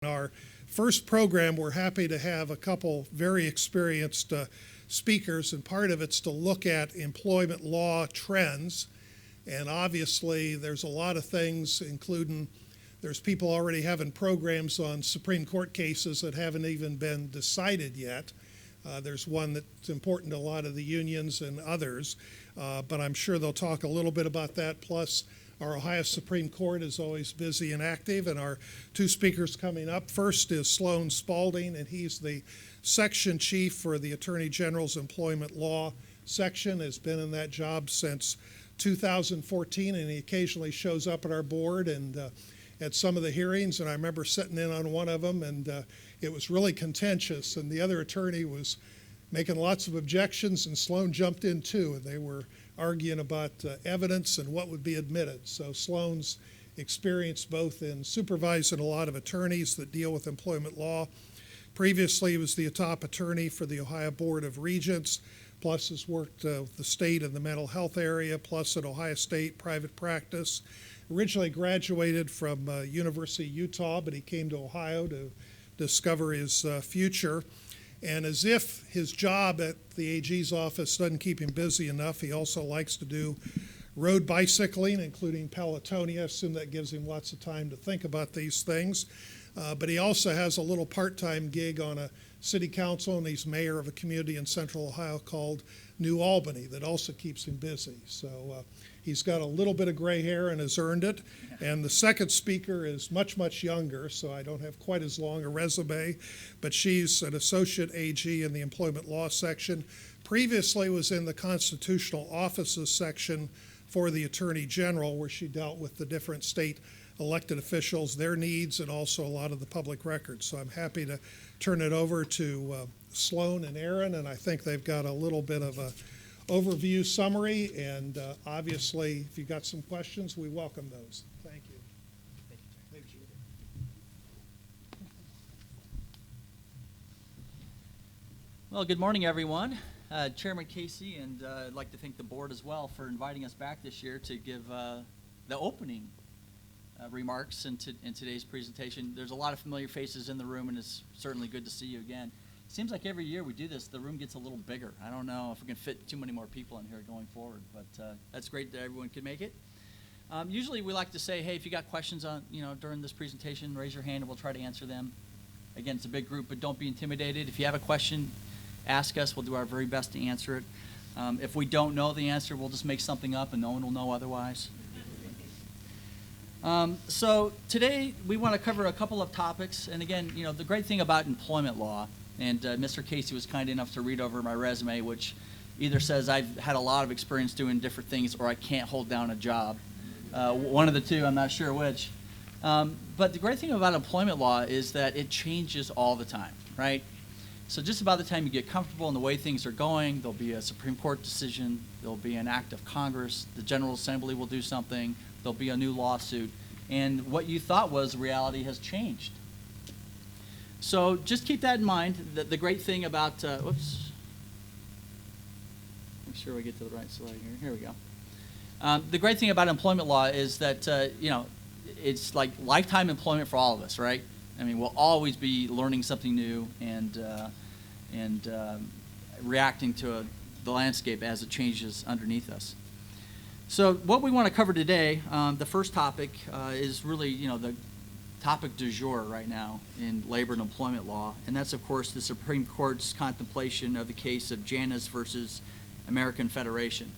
Our first program, we're happy to have a couple very experienced speakers, and part of it's to look at employment law trends. And obviously, there's a lot of things, including there's people already having programs on Supreme Court cases that haven't even been decided yet. There's one that's important to a lot of the unions and others, but I'm sure they'll talk a little bit about that. Plus, our Ohio Supreme Court is always busy and active, and our two speakers coming up. First is Sloan Spalding, and he's the section chief for the Attorney General's Employment Law section, has been in that job since 2014, and he occasionally shows up at our board and at some of the hearings, and I remember sitting in on one of them, and it was really contentious, and the other attorney was making lots of objections, and Sloan jumped in too, and they were arguing about evidence and what would be admitted. So Sloan's experience both in supervising a lot of attorneys that deal with employment law. Previously, he was the top attorney for the Ohio Board of Regents, plus has worked with the state in the mental health area, plus at Ohio State private practice. Originally graduated from University of Utah, but he came to Ohio to discover his future. And as if his job at the AG's office doesn't keep him busy enough, he also likes to do road bicycling, including Pelotonia. I assume that gives him lots of time to think about these things. But he also has a little part-time gig on a city council, and he's mayor of a community in central Ohio called New Albany that also keeps him busy. So he's got a little bit of gray hair and has earned it. And the second speaker is much, much younger, so I don't have quite as long a resume, but she's an associate AG in the employment law section. Previously was in the constitutional offices section for the Attorney General, where she dealt with the different state elected officials, their needs, and also a lot of the public records. So I'm happy to turn it over to Sloan and Erin, and I think they've got a little bit of a overview summary, and obviously, if you've got some questions, we welcome those. Thank you. Thank you. Well, good morning, everyone. Chairman Casey, and I'd like to thank the board as well for inviting us back this year to give the opening remarks in today's presentation. There's a lot of familiar faces in the room, and it's certainly good to see you again. Seems like every year we do this, the room gets a little bigger. I don't know if we can fit too many more people in here going forward, but that's great that everyone can make it. Usually we like to say, hey, if you got questions on, during this presentation, raise your hand and we'll try to answer them. Again, it's a big group, but don't be intimidated. If you have a question, ask us. We'll do our very best to answer it. If we don't know the answer, we'll just make something up and no one will know otherwise. So today we want to cover a couple of topics, and again, the great thing about employment law, and Mr. Casey was kind enough to read over my resume, which either says I've had a lot of experience doing different things or I can't hold down a job. One of the two, I'm not sure which. But the great thing about employment law is that it changes all the time, right? So just about the time you get comfortable in the way things are going, there'll be a Supreme Court decision, there'll be an act of Congress, the General Assembly will do something, there'll be a new lawsuit, and what you thought was reality has changed. So just keep that in mind. The great thing about, whoops, make sure we get to the right slide here. Here we go. The great thing about employment law is that, it's like lifetime employment for all of us, right? I mean, we'll always be learning something new and reacting to the landscape as it changes underneath us. So what we want to cover today, the first topic is really, the topic du jour right now in labor and employment law, and that's, of course, the Supreme Court's contemplation of the case of Janus versus American Federation.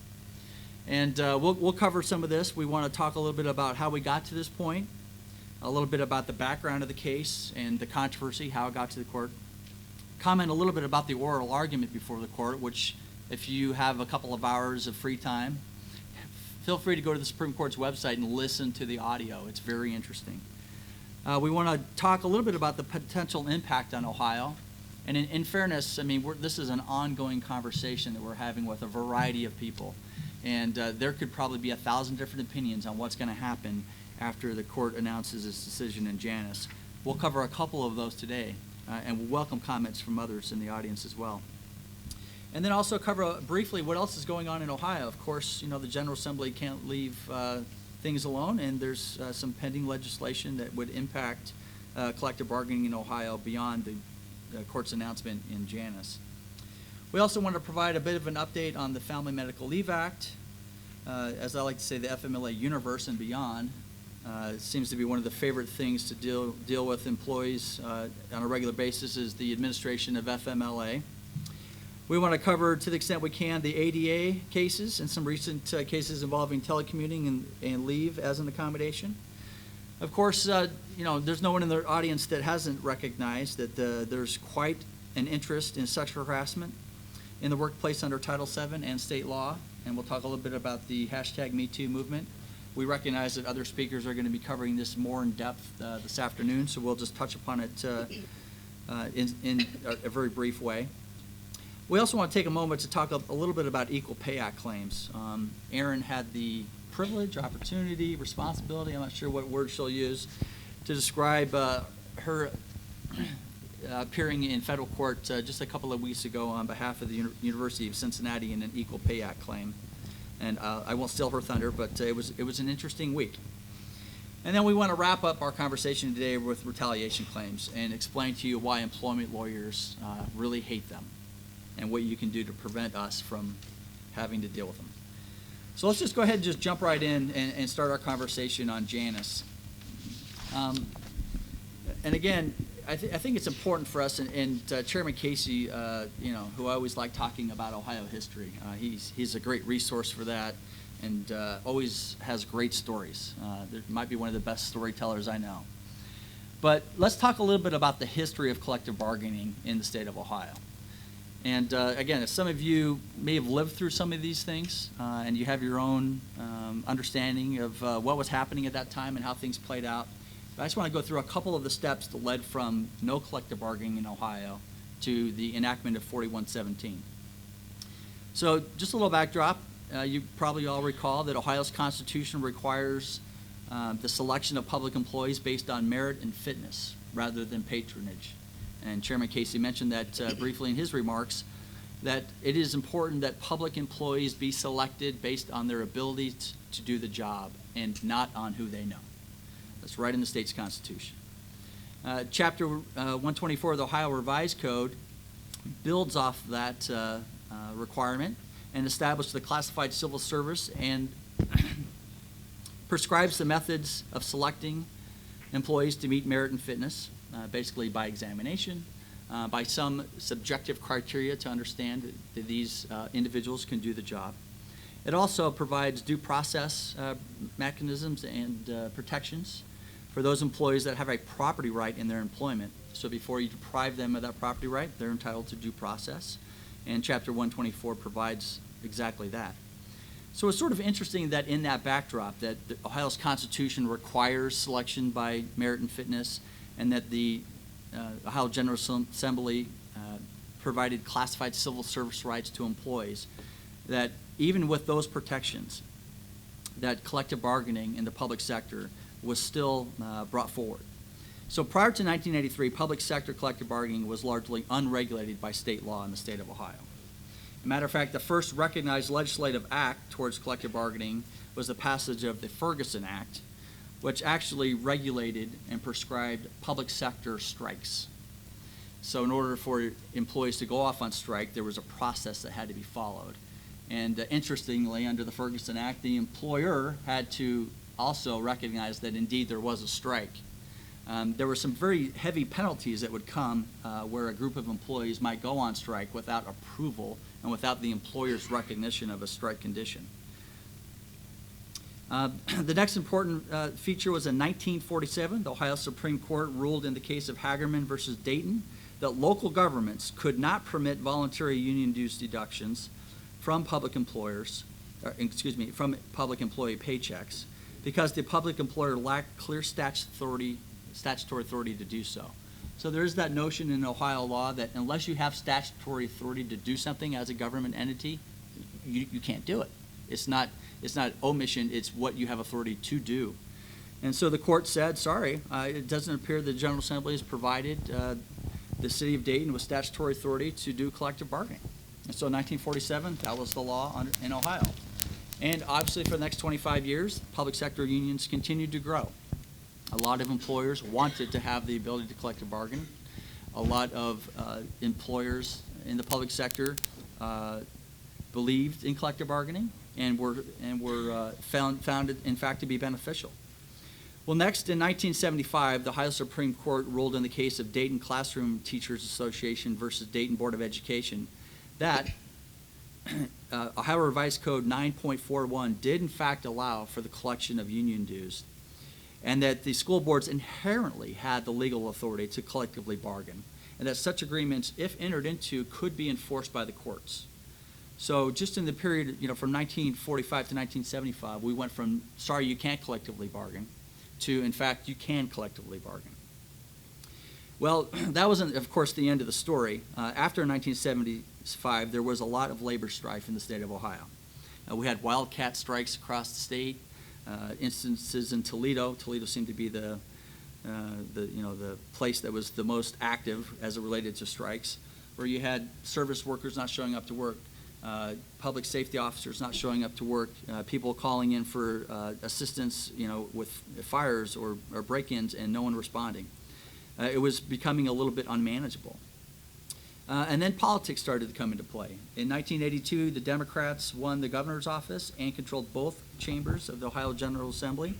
And we'll cover some of this. We want to talk a little bit about how we got to this point, a little bit about the background of the case and the controversy, how it got to the court, comment a little bit about the oral argument before the court, which if you have a couple of hours of free time, feel free to go to the Supreme Court's website and listen to the audio. It's very interesting. We want to talk a little bit about the potential impact on Ohio. And in fairness, I mean, this is an ongoing conversation that we're having with a variety of people. And there could probably be 1,000 different opinions on what's going to happen after the court announces its decision in Janus. We'll cover a couple of those today, and we'll welcome comments from others in the audience as well. And then also cover briefly what else is going on in Ohio. Of course, the General Assembly can't leave things alone, and there's some pending legislation that would impact collective bargaining in Ohio beyond the court's announcement in Janus. We also want to provide a bit of an update on the Family Medical Leave Act. As I like to say, the FMLA universe and beyond seems to be one of the favorite things to deal with employees on a regular basis is the administration of FMLA. We want to cover, to the extent we can, the ADA cases and some recent cases involving telecommuting and leave as an accommodation. Of course, there's no one in the audience that hasn't recognized that there's quite an interest in sexual harassment in the workplace under Title VII and state law, and we'll talk a little bit about the #MeToo movement. We recognize that other speakers are going to be covering this more in depth this afternoon, so we'll just touch upon it in a very brief way. We also want to take a moment to talk a little bit about Equal Pay Act claims. Erin had the privilege, opportunity, responsibility, I'm not sure what word she'll use, to describe her appearing in federal court just a couple of weeks ago on behalf of the University of Cincinnati in an Equal Pay Act claim. And I won't steal her thunder, but it was an interesting week. And then we want to wrap up our conversation today with retaliation claims and explain to you why employment lawyers really hate them and what you can do to prevent us from having to deal with them. So let's just go ahead and just jump right in and start our conversation on Janus. And again, I think it's important for us, and Chairman Casey, who I always like talking about Ohio history, he's a great resource for that and always has great stories. There might be one of the best storytellers I know. But let's talk a little bit about the history of collective bargaining in the state of Ohio. And again, some of you may have lived through some of these things, and you have your own understanding of what was happening at that time and how things played out. But I just want to go through a couple of the steps that led from no collective bargaining in Ohio to the enactment of 4117. So just a little backdrop. You probably all recall that Ohio's Constitution requires the selection of public employees based on merit and fitness rather than patronage. And Chairman Casey mentioned that briefly in his remarks, that it is important that public employees be selected based on their ability to do the job and not on who they know. That's right in the state's constitution. Chapter 124 of the Ohio Revised Code builds off that requirement and established the classified civil service and prescribes the methods of selecting employees to meet merit and fitness, basically by examination, by some subjective criteria to understand that these individuals can do the job. It also provides due process mechanisms and protections for those employees that have a property right in their employment. So before you deprive them of that property right, they're entitled to due process. And Chapter 124 provides exactly that. So it's sort of interesting that in that backdrop, that Ohio's Constitution requires selection by merit and fitness, and that the Ohio General Assembly provided classified civil service rights to employees, that even with those protections, that collective bargaining in the public sector was still brought forward. So prior to 1983, public sector collective bargaining was largely unregulated by state law in the state of Ohio. As a matter of fact, the first recognized legislative act towards collective bargaining was the passage of the Ferguson Act, which actually regulated and prescribed public sector strikes. So in order for employees to go off on strike, there was a process that had to be followed. And interestingly, under the Ferguson Act, the employer had to also recognize that indeed there was a strike. There were some very heavy penalties that would come where a group of employees might go on strike without approval and without the employer's recognition of a strike condition. The next important feature was in 1947, the Ohio Supreme Court ruled in the case of Hagerman versus Dayton that local governments could not permit voluntary union dues deductions from public employers, from public employee paychecks, because the public employer lacked clear statutory authority to do so. So there is that notion in Ohio law that unless you have statutory authority to do something as a government entity, you can't do it. It's not omission, it's what you have authority to do. And so the court said, sorry, it doesn't appear the General Assembly has provided the city of Dayton with statutory authority to do collective bargaining. And so in 1947, that was the law in Ohio. And obviously for the next 25 years, public sector unions continued to grow. A lot of employers wanted to have the ability to collective bargain. A lot of employers in the public sector believed in collective bargaining and were found it, in fact, to be beneficial. Well, next, in 1975, the Ohio Supreme Court ruled in the case of Dayton Classroom Teachers Association versus Dayton Board of Education that Ohio Revised Code 9.41 did, in fact, allow for the collection of union dues, and that the school boards inherently had the legal authority to collectively bargain, and that such agreements, if entered into, could be enforced by the courts. So just in the period, from 1945 to 1975, we went from, sorry, you can't collectively bargain, to, in fact, you can collectively bargain. Well, that wasn't, of course, the end of the story. After 1975, there was a lot of labor strife in the state of Ohio. We had wildcat strikes across the state, instances in Toledo. Toledo seemed to be the place that was the most active as it related to strikes, where you had service workers not showing up to work, public safety officers not showing up to work, people calling in for assistance, with fires or break-ins, and no one responding. It was becoming a little bit unmanageable. And then politics started to come into play. In 1982, the Democrats won the governor's office and controlled both chambers of the Ohio General Assembly.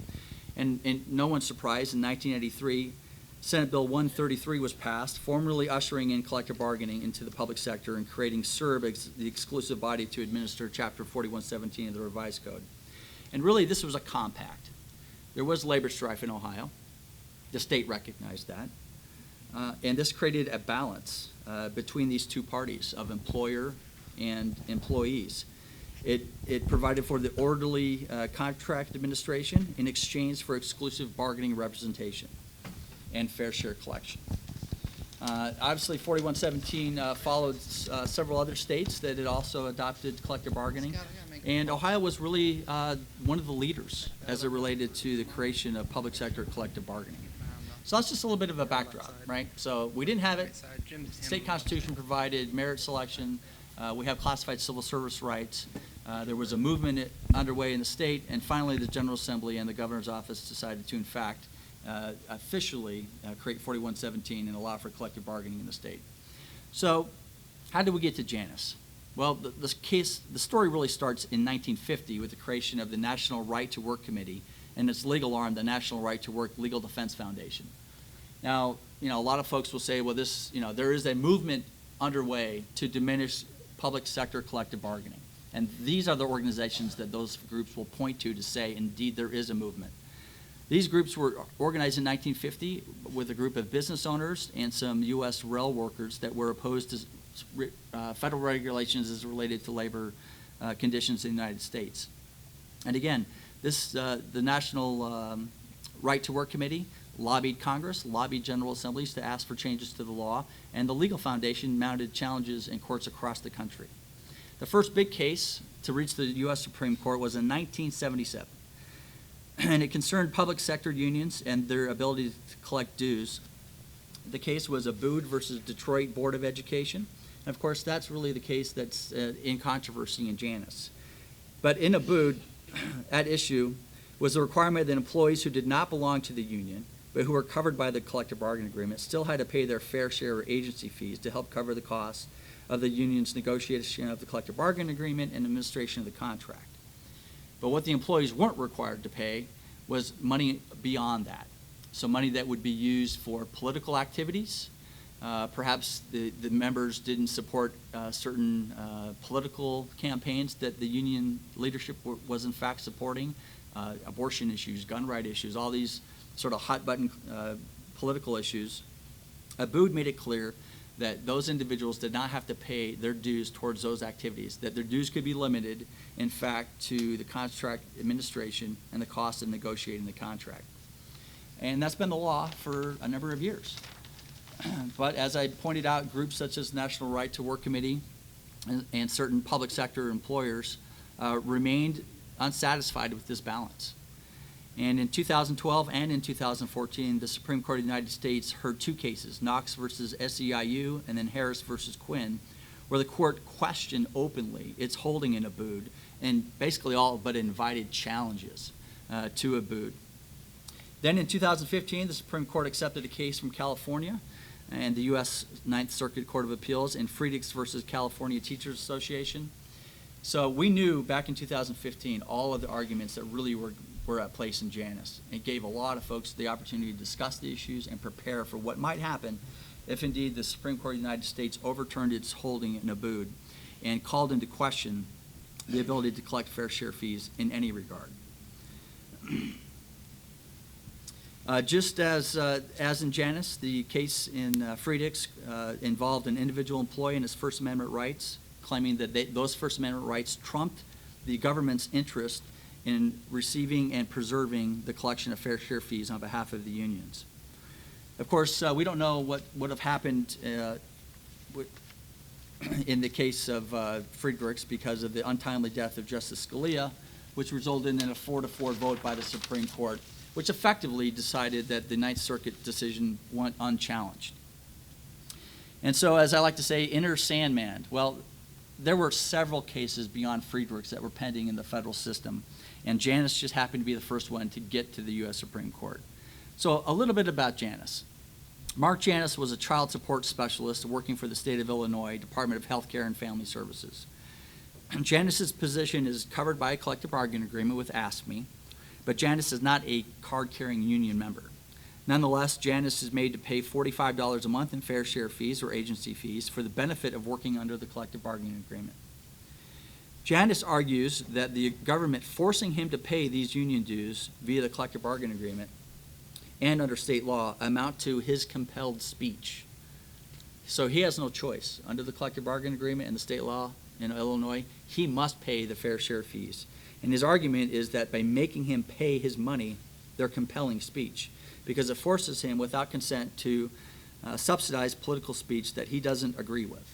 And no one's surprised, in 1983, Senate Bill 133 was passed, formally ushering in collective bargaining into the public sector and creating CERB as the exclusive body to administer Chapter 4117 of the Revised Code. And really, this was a compact. There was labor strife in Ohio. The state recognized that. And this created a balance between these two parties of employer and employees. It provided for the orderly contract administration in exchange for exclusive bargaining representation and fair share collection. Obviously, 4117 followed several other states that had also adopted collective bargaining. And Ohio was really one of the leaders as it related to the creation of public sector collective bargaining. So that's just a little bit of a backdrop, right? So we didn't have it. State Constitution provided merit selection. We have classified civil service rights. There was a movement underway in the state, and finally the General Assembly and the governor's office decided to, in fact, officially create 4117 and allow for collective bargaining in the state. So how did we get to Janus? Well, the story really starts in 1950 with the creation of the National Right to Work Committee and its legal arm, the National Right to Work Legal Defense Foundation. Now, a lot of folks will say, well, there is a movement underway to diminish public sector collective bargaining. And these are the organizations that those groups will point to say, indeed, there is a movement. These groups were organized in 1950 with a group of business owners and some U.S. rail workers that were opposed to federal regulations as related to labor conditions in the United States. And again, the National Right to Work Committee lobbied Congress, lobbied General Assemblies to ask for changes to the law, and the Legal Foundation mounted challenges in courts across the country. The first big case to reach the U.S. Supreme Court was in 1977, and it concerned public sector unions and their ability to collect dues. The case was Abood versus Detroit Board of Education, and of course that's really the case that's in controversy in Janus. But in Abood, at issue was the requirement that employees who did not belong to the union but who were covered by the collective bargaining agreement still had to pay their fair share of agency fees to help cover the costs of the union's negotiation of the collective bargaining agreement and administration of the contract. But what the employees weren't required to pay was money beyond that. So money that would be used for political activities. Perhaps the members didn't support certain political campaigns that the union leadership was in fact supporting, abortion issues, gun right issues, all these sort of hot button political issues. Abood made it clear that those individuals did not have to pay their dues towards those activities, that their dues could be limited, in fact, to the contract administration and the cost of negotiating the contract. And that's been the law for a number of years. But as I pointed out, groups such as National Right to Work Committee and certain public sector employers remained unsatisfied with this balance. And in 2012 and in 2014, the Supreme Court of the United States heard two cases, Knox versus SEIU and then Harris versus Quinn, where the court questioned openly its holding in Abood and basically all but invited challenges to Abood. Then in 2015, the Supreme Court accepted a case from California and the U.S. Ninth Circuit Court of Appeals in Friedrichs versus California Teachers Association. So we knew back in 2015 all of the arguments that really were at place in Janus. It gave a lot of folks the opportunity to discuss the issues and prepare for what might happen if indeed the Supreme Court of the United States overturned its holding in Abood and called into question the ability to collect fair share fees in any regard. Just as in Janus, the case in Friedrichs involved an individual employee and his First Amendment rights, claiming that those First Amendment rights trumped the government's interest in receiving and preserving the collection of fair share fees on behalf of the unions. Of course, we don't know what would have happened in the case of Friedrichs because of the untimely death of Justice Scalia, which resulted in a 4-4 vote by the Supreme Court, which effectively decided that the Ninth Circuit decision went unchallenged. And so, as I like to say, inner Sandman. Well, there were several cases beyond Friedrichs that were pending in the federal system, and Janus just happened to be the first one to get to the U.S. Supreme Court. So a little bit about Janus. Mark Janus was a child support specialist working for the state of Illinois Department of Health Care and Family Services. Janus's position is covered by a collective bargaining agreement with AFSCME, but Janus is not a card-carrying union member. Nonetheless, Janus is made to pay $45 a month in fair share fees or agency fees for the benefit of working under the collective bargaining agreement. Janus argues that the government forcing him to pay these union dues via the collective bargaining agreement and under state law amount to his compelled speech. So he has no choice. Under the collective bargaining agreement and the state law in Illinois, he must pay the fair share fees. And his argument is that by making him pay his money, they're compelling speech, because it forces him without consent to subsidize political speech that he doesn't agree with.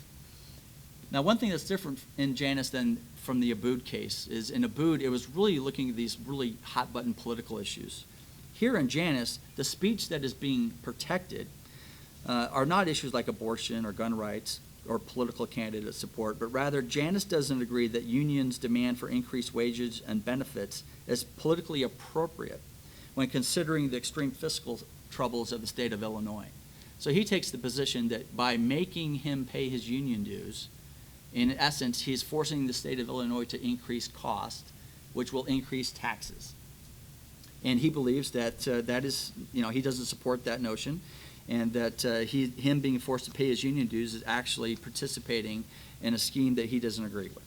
Now, one thing that's different in Janus than from the Abood case is in Abood, it was really looking at these really hot-button political issues. Here in Janus, the speech that is being protected are not issues like abortion or gun rights or political candidate support, but rather Janus doesn't agree that unions' demand for increased wages and benefits is politically appropriate when considering the extreme fiscal troubles of the state of Illinois. So he takes the position that by making him pay his union dues, in essence, he's forcing the state of Illinois to increase cost, which will increase taxes. And he believes that that is, he doesn't support that notion, and that him being forced to pay his union dues is actually participating in a scheme that he doesn't agree with.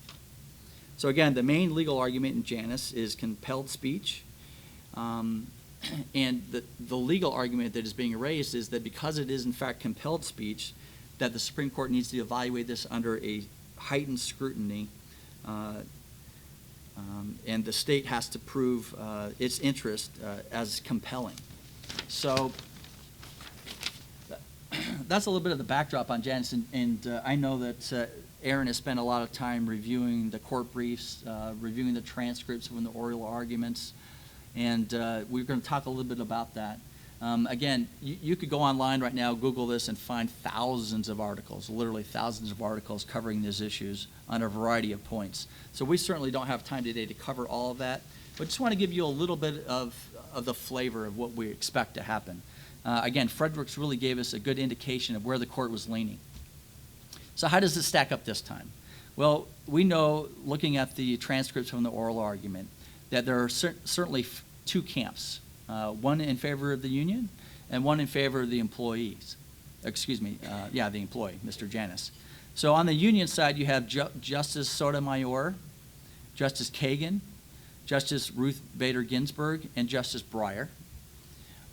So again, the main legal argument in Janus is compelled speech. And the legal argument that is being raised is that because it is in fact compelled speech, that the Supreme Court needs to evaluate this under a heightened scrutiny, and the state has to prove its interest as compelling. So that's a little bit of the backdrop on Janus, and I know that Erin has spent a lot of time reviewing the court briefs, reviewing the transcripts from the oral arguments, and we're going to talk a little bit about that. Again, you could go online right now, Google this, and find thousands of articles, literally thousands of articles covering these issues on a variety of points. So we certainly don't have time today to cover all of that, but just want to give you a little bit of the flavor of what we expect to happen. Again, Friedrichs really gave us a good indication of where the court was leaning. So how does it stack up this time? Well, we know, looking at the transcripts from the oral argument, that there are certainly two camps. One in favor of the union, and one in favor of the employees. The employee, Mr. Janus. So on the union side, you have Justice Sotomayor, Justice Kagan, Justice Ruth Bader Ginsburg, and Justice Breyer.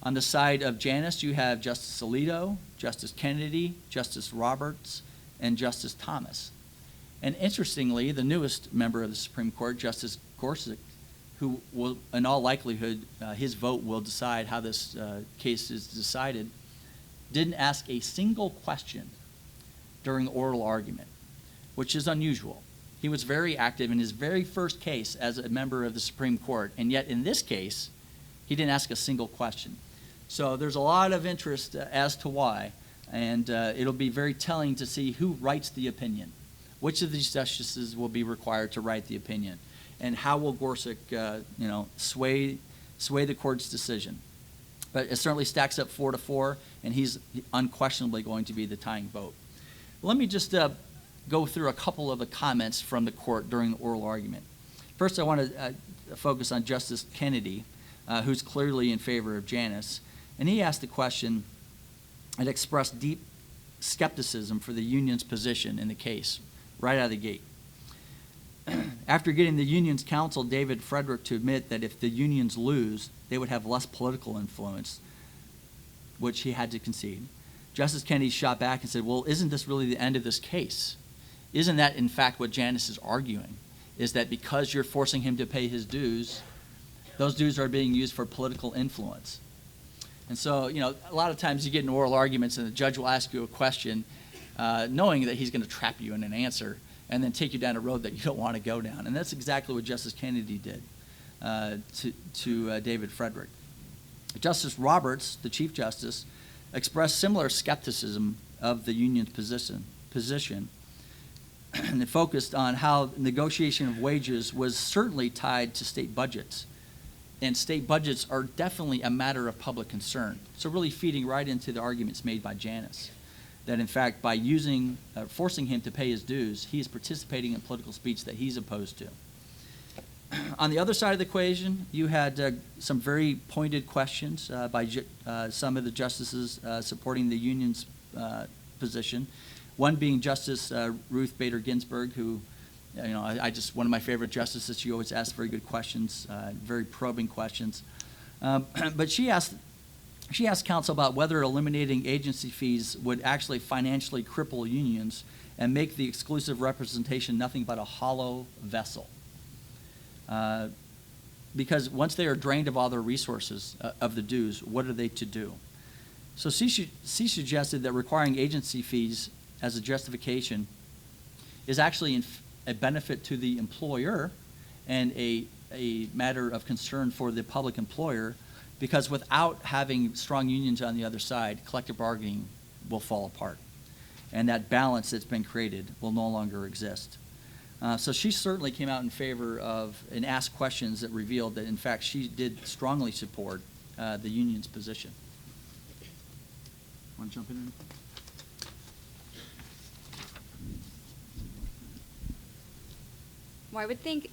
On the side of Janus, you have Justice Alito, Justice Kennedy, Justice Roberts, and Justice Thomas. And interestingly, the newest member of the Supreme Court, Justice Gorsuch, who will, in all likelihood, his vote will decide how this case is decided, didn't ask a single question during the oral argument, which is unusual. He was very active in his very first case as a member of the Supreme Court, and yet in this case, he didn't ask a single question. So there's a lot of interest as to why, and it'll be very telling to see who writes the opinion. Which of these justices will be required to write the opinion? And how will Gorsuch, sway the court's decision? But it certainly stacks up 4-4, and he's unquestionably going to be the tying vote. Let me just go through a couple of the comments from the court during the oral argument. First, I want to focus on Justice Kennedy, who's clearly in favor of Janus. And he asked the question and expressed deep skepticism for the union's position in the case right out of the gate. After getting the union's counsel, David Frederick, to admit that if the unions lose, they would have less political influence, which he had to concede, Justice Kennedy shot back and said, well, isn't this really the end of this case? Isn't that, in fact, what Janus is arguing, is that because you're forcing him to pay his dues, those dues are being used for political influence? And so, a lot of times you get in oral arguments and the judge will ask you a question knowing that he's going to trap you in an answer and then take you down a road that you don't want to go down. And that's exactly what Justice Kennedy did to David Frederick. Justice Roberts, the Chief Justice, expressed similar skepticism of the union's position and it focused on how negotiation of wages was certainly tied to state budgets. And state budgets are definitely a matter of public concern. So really feeding right into the arguments made by Janus, that in fact by forcing him to pay his dues, he is participating in political speech that he's opposed to. On the other side of the equation, you had some very pointed questions by some of the justices supporting the union's position. One being Justice Ruth Bader Ginsburg, who, one of my favorite justices. She always asks very good questions, very probing questions. But she asked counsel about whether eliminating agency fees would actually financially cripple unions and make the exclusive representation nothing but a hollow vessel. Because once they are drained of all their resources of the dues, what are they to do? So she suggested that requiring agency fees as a justification is actually a benefit to the employer and a matter of concern for the public employer, because without having strong unions on the other side, collective bargaining will fall apart. And that balance that's been created will no longer exist. So she certainly came out in favor of and asked questions that revealed that, in fact, she did strongly support the union's position. Want to jump in? Well, I would think,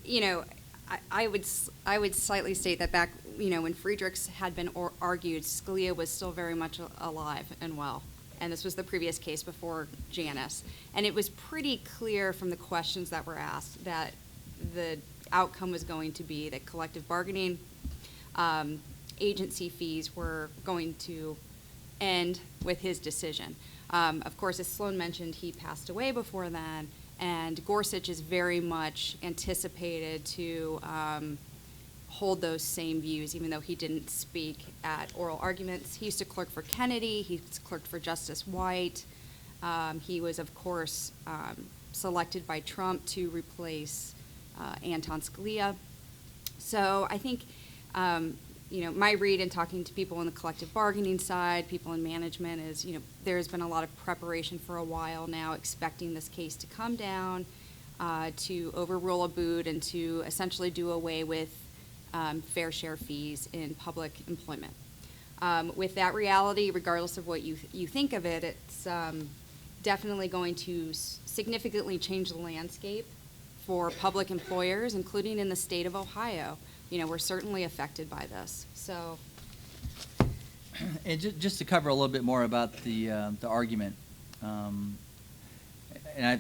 I would slightly state that back, when Friedrichs had been argued, Scalia was still very much alive and well. And this was the previous case before Janus. And it was pretty clear from the questions that were asked that the outcome was going to be that collective bargaining agency fees were going to end with his decision. Of course, as Sloan mentioned, he passed away before then. And Gorsuch is very much anticipated to hold those same views, even though he didn't speak at oral arguments. He used to clerk for Kennedy. He's clerked for Justice White. He was, of course, selected by Trump to replace Anton Scalia. So I think, my read in talking to people on the collective bargaining side, people in management, is, there's been a lot of preparation for a while now, expecting this case to come down, to overrule Abood and to essentially do away with fair share fees in public employment. With that reality, regardless of what you think of it, it's definitely going to significantly change the landscape for public employers, including in the state of Ohio. We're certainly affected by this. So, and just to cover a little bit more about the argument, and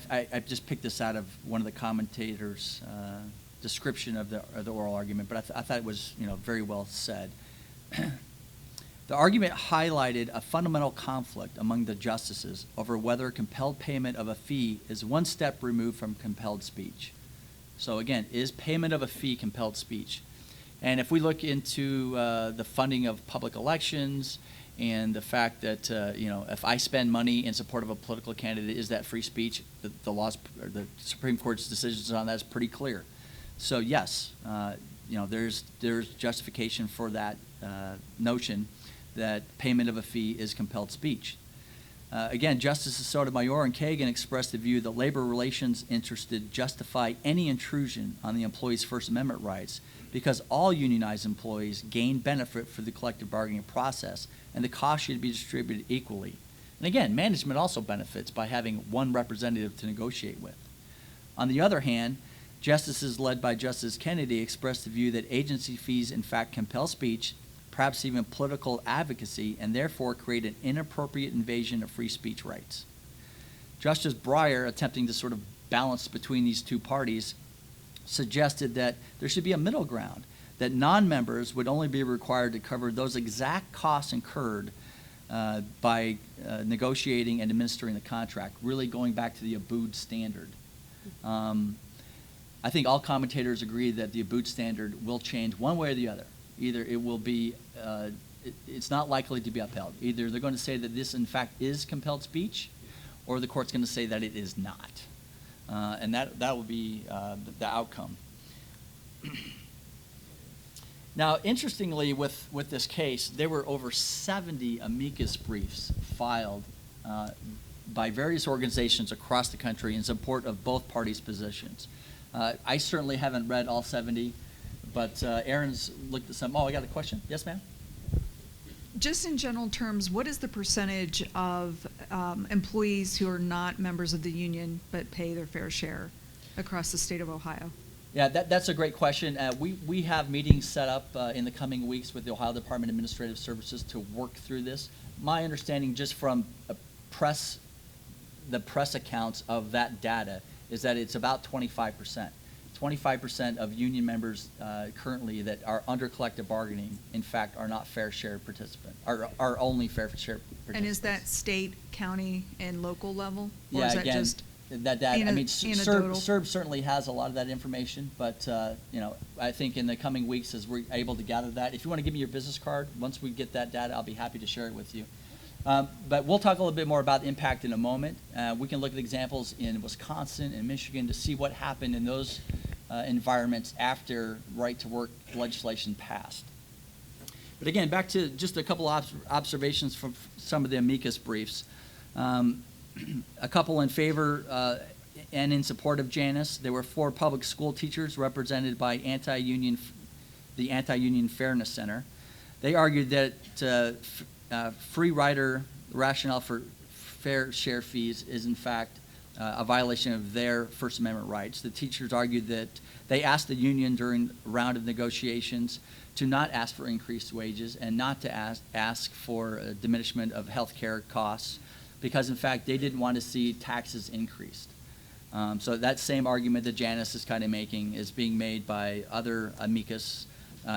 I've just picked this out of one of the commentators' description of the oral argument, but I thought it was very well said. The argument highlighted a fundamental conflict among the justices over whether compelled payment of a fee is one step removed from compelled speech. So again, is payment of a fee compelled speech? And if we look into the funding of public elections and the fact that if I spend money in support of a political candidate, is that free speech? The laws, or the Supreme Court's decisions on that is pretty clear. So yes, there's justification for that notion that payment of a fee is compelled speech. Again, Justices Sotomayor and Kagan expressed the view that labor relations interests justify any intrusion on the employee's First Amendment rights because all unionized employees gain benefit for the collective bargaining process, and the cost should be distributed equally. And again, management also benefits by having one representative to negotiate with. On the other hand, justices led by Justice Kennedy expressed the view that agency fees in fact compel speech, perhaps even political advocacy, and therefore create an inappropriate invasion of free speech rights. Justice Breyer, attempting to sort of balance between these two parties, suggested that there should be a middle ground, that non-members would only be required to cover those exact costs incurred by negotiating and administering the contract, really going back to the Abood standard. I think all commentators agree that the Abood standard will change one way or the other. Either it will be, it's not likely to be upheld. Either they're going to say that this in fact is compelled speech, or the court's going to say that it is not. And that will be the outcome. Now, interestingly, with this case, there were over 70 amicus briefs filed by various organizations across the country in support of both parties' positions. I certainly haven't read all 70, but Erin's looked at some. Oh, I got a question. Yes, ma'am? Just in general terms, what is the percentage of employees who are not members of the union but pay their fair share across the state of Ohio? Yeah, that's a great question. We have meetings set up in the coming weeks with the Ohio Department of Administrative Services to work through this. My understanding, just from the press accounts of that data, is that it's about 25%. 25% of union members currently that are under collective bargaining, in fact, are not fair share participants, are only fair share participants. And is that state, county, and local level? Or Yeah, is that again, just that data, I mean, anecdotal? CERB certainly has a lot of that information, but, I think in the coming weeks as we're able to gather that, if you want to give me your business card, once we get that data, I'll be happy to share it with you. But we'll talk a little bit more about impact in a moment. We can look at examples in Wisconsin and Michigan to see what happened in those environments after right-to-work legislation passed. But again, back to just a couple observations from some of the amicus briefs. A couple in favor and in support of Janus. There were 4 public school teachers represented by the Anti-Union Fairness Center. They argued that free rider rationale for fair share fees is in fact a violation of their First Amendment rights. The teachers argued that they asked the union during a round of negotiations to not ask for increased wages and not to ask for a diminishment of health care costs because, in fact, they didn't want to see taxes increased. So that same argument that Janus is kind of making is being made by other amicus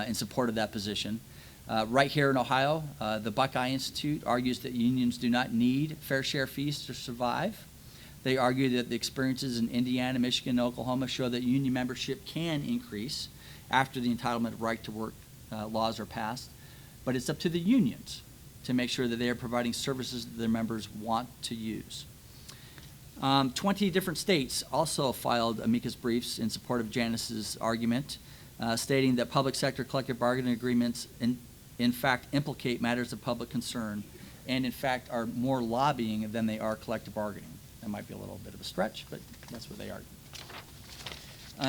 in support of that position. Right here in Ohio, the Buckeye Institute argues that unions do not need fair share fees to survive. They argue that the experiences in Indiana, Michigan, and Oklahoma show that union membership can increase after the entitlement right to work laws are passed, but it's up to the unions to make sure that they are providing services that their members want to use. 20 different states also filed amicus briefs in support of Janus's argument, stating that public sector collective bargaining agreements in fact implicate matters of public concern and in fact are more lobbying than they are collective bargaining. That might be a little bit of a stretch, but that's what they argue.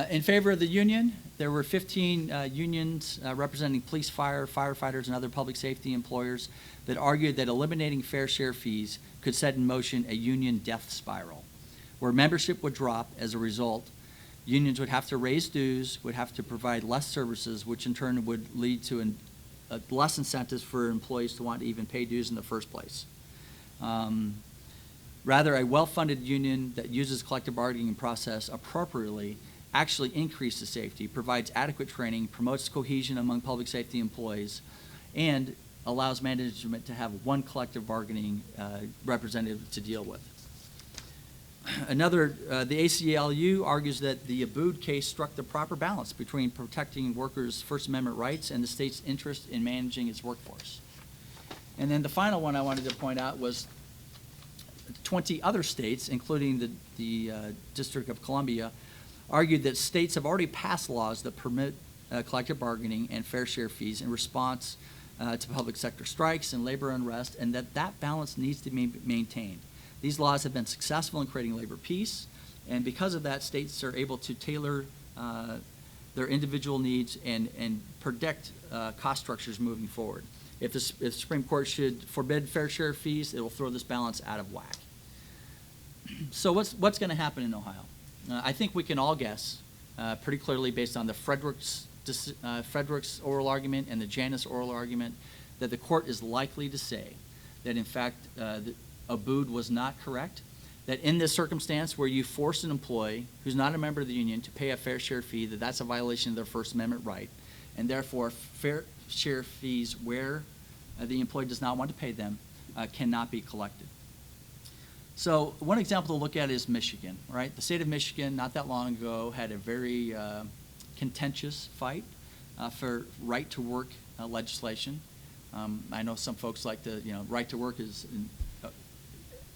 In favor of the union, there were 15 unions representing police, fire, firefighters, and other public safety employers that argued that eliminating fair share fees could set in motion a union death spiral, where membership would drop as a result. Unions would have to raise dues, would have to provide less services, which in turn would lead to less incentives for employees to want to even pay dues in the first place. Rather, a well-funded union that uses collective bargaining process appropriately actually increases safety, provides adequate training, promotes cohesion among public safety employees, and allows management to have one collective bargaining representative to deal with. The ACLU argues that the Abood case struck the proper balance between protecting workers' First Amendment rights and the state's interest in managing its workforce. And then the final one I wanted to point out was 20 other states, including the District of Columbia, argued that states have already passed laws that permit collective bargaining and fair share fees in response to public sector strikes and labor unrest, and that balance needs to be maintained. These laws have been successful in creating labor peace, and because of that, states are able to tailor their individual needs and predict cost structures moving forward. If the Supreme Court should forbid fair share fees, it will throw this balance out of whack. So what's going to happen in Ohio? I think we can all guess pretty clearly based on the Frederick's oral argument and the Janus oral argument that the court is likely to say that, in fact, Abood was not correct, that in this circumstance where you force an employee who's not a member of the union to pay a fair share fee, that's a violation of their First Amendment right, and therefore fair share fees where the employee does not want to pay them cannot be collected. So one example to look at is Michigan, right? The state of Michigan, not that long ago, had a very contentious fight for right-to-work legislation. I know some folks like to, right-to-work is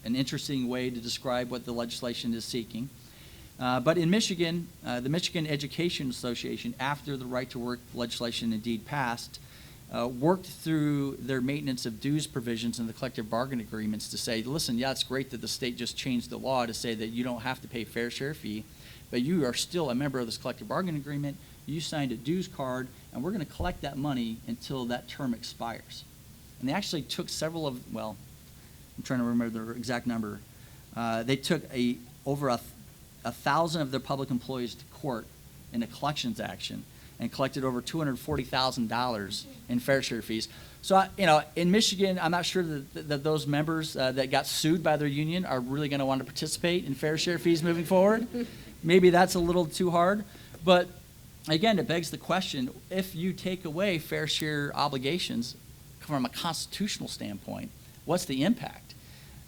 an interesting way to describe what the legislation is seeking. But in Michigan, the Michigan Education Association, after the right-to-work legislation indeed passed, worked through their maintenance of dues provisions in the collective bargaining agreements to say, listen, yeah, it's great that the state just changed the law to say that you don't have to pay fair share fee, but you are still a member of this collective bargaining agreement. You signed a dues card, and we're going to collect that money until that term expires. And they actually took several of, well, I'm trying to remember the exact number. They took over 1,000 of their public employees to court in a collections action and collected over $240,000 in fair share fees. So, in Michigan, I'm not sure that those members that got sued by their union are really going to want to participate in fair share fees moving forward. Maybe that's a little too hard. But again, it begs the question, if you take away fair share obligations from a constitutional standpoint, what's the impact?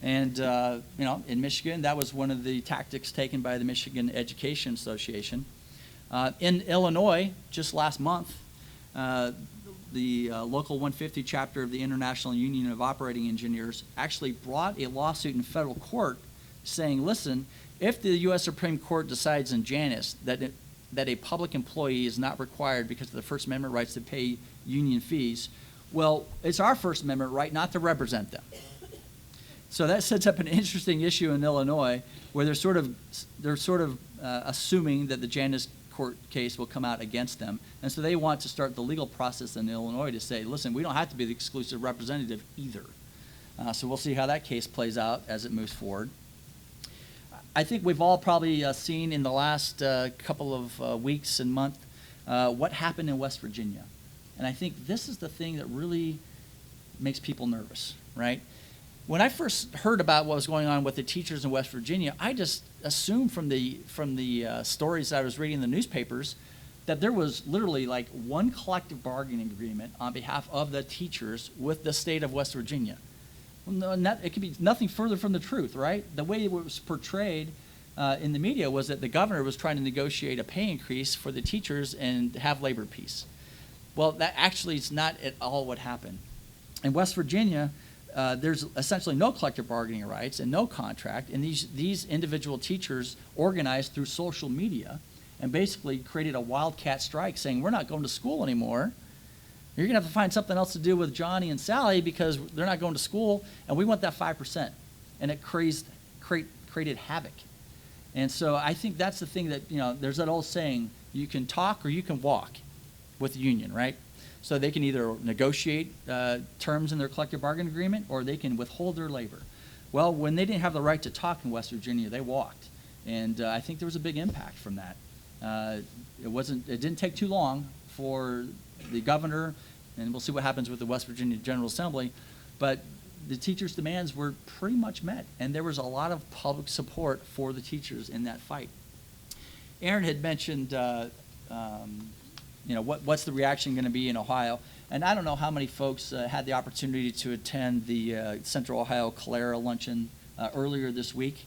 And, in Michigan, that was one of the tactics taken by the Michigan Education Association. In Illinois, just last month, the Local 150 chapter of the International Union of Operating Engineers actually brought a lawsuit in federal court saying, listen, if the U.S. Supreme Court decides in Janus that a public employee is not required because of the First Amendment rights to pay union fees, well, it's our First Amendment right not to represent them. So that sets up an interesting issue in Illinois where they're sort of assuming that the Janus court case will come out against them. And so they want to start the legal process in Illinois to say, listen, we don't have to be the exclusive representative either. So we'll see how that case plays out as it moves forward. I think we've all probably seen in the last couple of weeks and month what happened in West Virginia. And I think this is the thing that really makes people nervous, right? When I first heard about what was going on with the teachers in West Virginia, I just assumed from the stories I was reading in the newspapers that there was literally like one collective bargaining agreement on behalf of the teachers with the state of West Virginia. Well, no, it could be nothing further from the truth, right? The way it was portrayed in the media was that the governor was trying to negotiate a pay increase for the teachers and have labor peace. Well, that actually is not at all what happened. In West Virginia, there's essentially no collective bargaining rights and no contract, and these individual teachers organized through social media and basically created a wildcat strike saying, we're not going to school anymore. You're going to have to find something else to do with Johnny and Sally because they're not going to school, and we want that 5%. And it created havoc. And so I think that's the thing that, there's that old saying, you can talk or you can walk with the union, right? So they can either negotiate terms in their collective bargaining agreement or they can withhold their labor. Well, when they didn't have the right to talk in West Virginia, they walked. And I think there was a big impact from that. It didn't take too long for the governor, and we'll see what happens with the West Virginia General Assembly, but the teachers' demands were pretty much met, and there was a lot of public support for the teachers in that fight. Erin had mentioned, what's the reaction going to be in Ohio, and I don't know how many folks had the opportunity to attend the Central Ohio Cholera Luncheon earlier this week.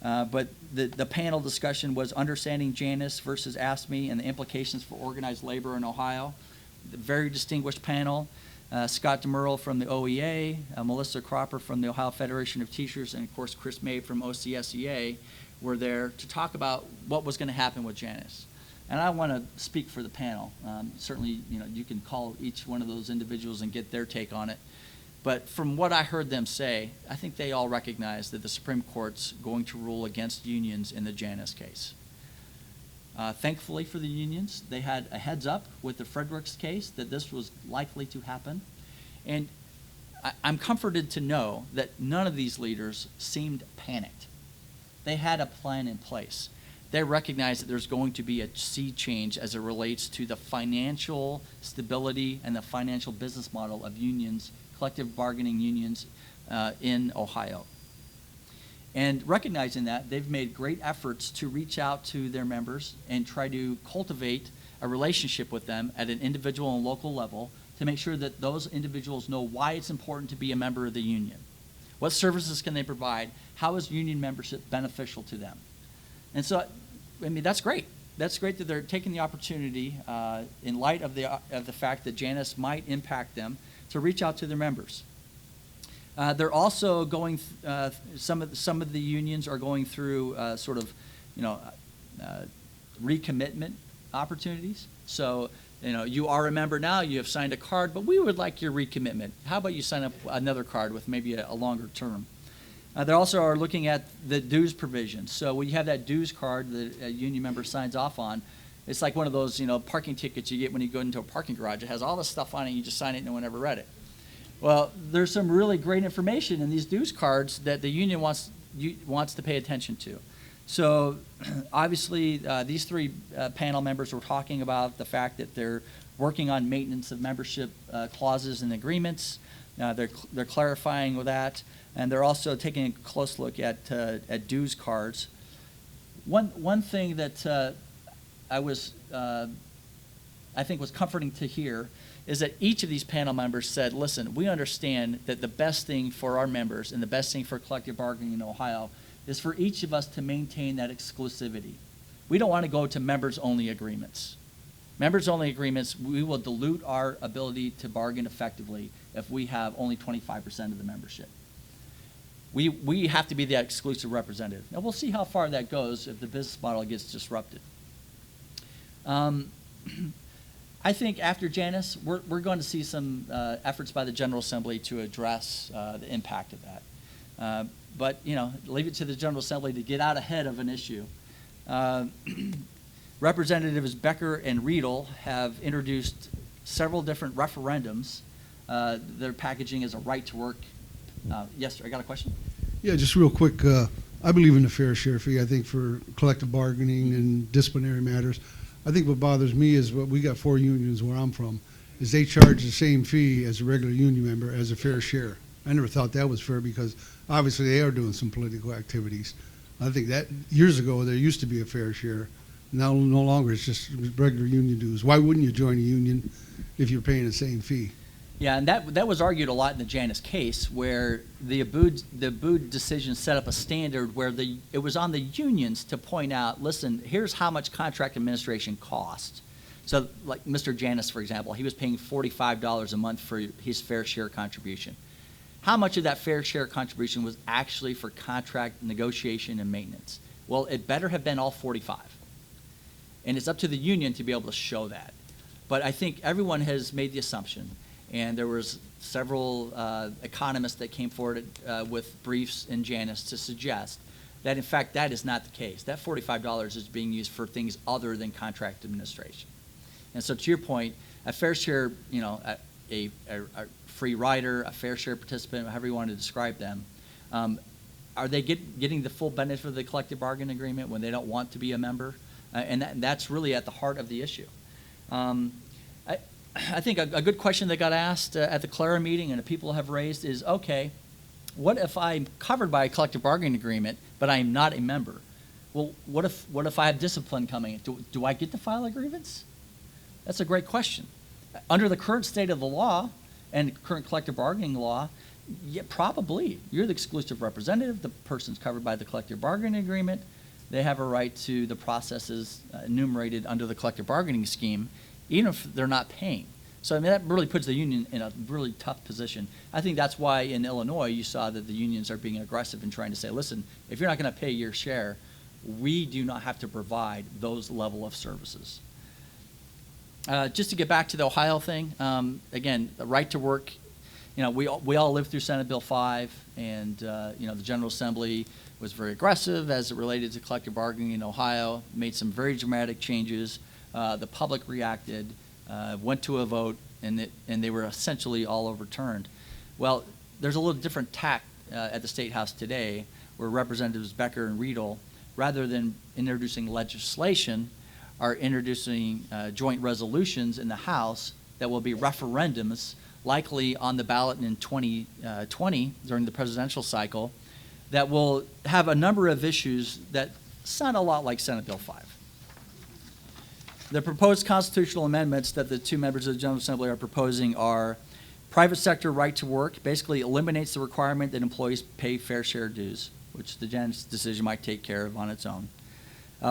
But the panel discussion was Understanding Janus versus AFSCME and the implications for organized labor in Ohio. The very distinguished panel, Scott DeMurrell from the OEA, Melissa Cropper from the Ohio Federation of Teachers, and of course Chris May from OCSEA were there to talk about what was going to happen with Janus. And I want to speak for the panel. Certainly, you can call each one of those individuals and get their take on it. But from what I heard them say, I think they all recognize that the Supreme Court's going to rule against unions in the Janus case. Thankfully for the unions, they had a heads up with the Fredericks case that this was likely to happen. And I'm comforted to know that none of these leaders seemed panicked. They had a plan in place. They recognize that there's going to be a sea change as it relates to the financial stability and the financial business model of unions, collective bargaining unions in Ohio. And recognizing that, they've made great efforts to reach out to their members and try to cultivate a relationship with them at an individual and local level to make sure that those individuals know why it's important to be a member of the union. What services can they provide? How is union membership beneficial to them? And so, I mean, that's great. That's great that they're taking the opportunity, in light of the fact that Janus might impact them, to reach out to their members. They're also going. Some of the unions are going through recommitment opportunities. So, you are a member now. You have signed a card, but we would like your recommitment. How about you sign up another card with maybe a longer term? They also are looking at the dues provision. So when you have that dues card that a union member signs off on, it's like one of those parking tickets you get when you go into a parking garage. It has all this stuff on it. You just sign it, and no one ever read it. Well, there's some really great information in these dues cards that the union wants to pay attention to. So obviously, these three panel members were talking about the fact that they're working on maintenance of membership clauses and agreements. They're clarifying with that, and they're also taking a close look at dues cards. One thing that I think was comforting to hear is that each of these panel members said, listen, we understand that the best thing for our members and the best thing for collective bargaining in Ohio is for each of us to maintain that exclusivity. We don't want to go to members-only agreements. Members-only agreements, we will dilute our ability to bargain effectively if we have only 25% of the membership. We have to be that exclusive representative. Now, we'll see how far that goes if the business model gets disrupted. I think after Janus, we're going to see some efforts by the General Assembly to address the impact of that. But, leave it to the General Assembly to get out ahead of an issue. Representatives Becker and Riedel have introduced several different referendums. They're packaging as a right to work. Yes, sir, I got a question? Yeah, just real quick. I believe in the fair share fee. I think for collective bargaining and disciplinary matters. I think what bothers me is we got 4 unions where I'm from, is they charge the same fee as a regular union member as a fair share. I never thought that was fair because obviously they are doing some political activities. I think that years ago there used to be a fair share. Now no longer, it's just regular union dues. Why wouldn't you join a union if you're paying the same fee? Yeah, and that was argued a lot in the Janus case, where the Abood decision set up a standard where it was on the unions to point out, listen, here's how much contract administration costs. So like Mr. Janus, for example, he was paying $45 a month for his fair share contribution. How much of that fair share contribution was actually for contract negotiation and maintenance? Well, it better have been all 45. And it's up to the union to be able to show that. But I think everyone has made the assumption, and there was several economists that came forward with briefs in Janus to suggest that, in fact, that is not the case. That $45 is being used for things other than contract administration. And so to your point, a fair share, a free rider, a fair share participant, however you want to describe them, are they getting the full benefit of the collective bargaining agreement when they don't want to be a member? And that's really at the heart of the issue. I think a good question that got asked at the Clara meeting and that people have raised is, okay, what if I'm covered by a collective bargaining agreement, but I'm not a member? Well, what if I have discipline coming? Do I get to file a grievance? That's a great question. Under the current state of the law and current collective bargaining law, yeah, probably. You're the exclusive representative. The person's covered by the collective bargaining agreement. They have a right to the processes enumerated under the collective bargaining scheme, even if they're not paying. So, I mean, that really puts the union in a really tough position. I think that's why in Illinois you saw that the unions are being aggressive in trying to say, listen, if you're not going to pay your share, we do not have to provide those level of services. Just to get back to the Ohio thing, again, the right to work, we all lived through Senate Bill 5, and the General Assembly was very aggressive as it related to collective bargaining in Ohio, made some very dramatic changes. The public reacted, went to a vote, and they were essentially all overturned. Well, there's a little different tack at the State House today, where Representatives Becker and Riedel, rather than introducing legislation, are introducing joint resolutions in the House that will be referendums, likely on the ballot in 2020 during the presidential cycle, that will have a number of issues that sound a lot like Senate Bill 5. The proposed constitutional amendments that the two members of the General Assembly are proposing are private sector right to work, basically eliminates the requirement that employees pay fair share dues, which the Janus decision might take care of on its own.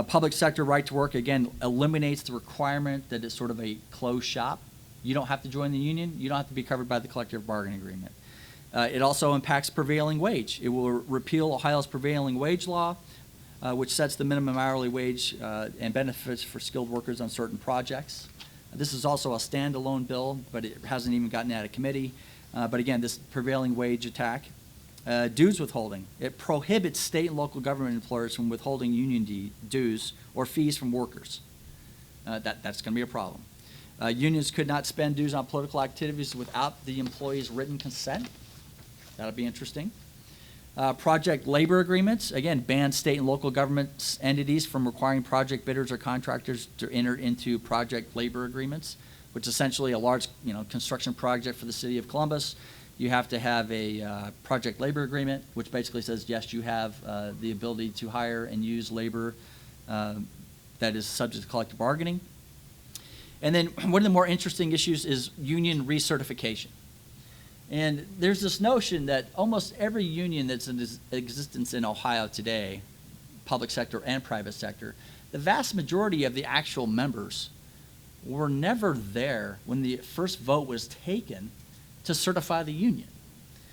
Public sector right to work, again, eliminates the requirement that it's sort of a closed shop. You don't have to join the union. You don't have to be covered by the collective bargaining agreement. It also impacts prevailing wage. It will repeal Ohio's prevailing wage law, which sets the minimum hourly wage and benefits for skilled workers on certain projects. This is also a standalone bill, but it hasn't even gotten out of committee. But again, this prevailing wage attack. Dues withholding. It prohibits state and local government employers from withholding union dues or fees from workers. That's going to be a problem. Unions could not spend dues on political activities without the employee's written consent. That'll be interesting. Project labor agreements, again, ban state and local government entities from requiring project bidders or contractors to enter into project labor agreements, which is essentially a large construction project for the city of Columbus. You have to have a project labor agreement, which basically says, yes, you have the ability to hire and use labor that is subject to collective bargaining. And then one of the more interesting issues is union recertification. And there's this notion that almost every union that's in existence in Ohio today, public sector and private sector, the vast majority of the actual members were never there when the first vote was taken to certify the union.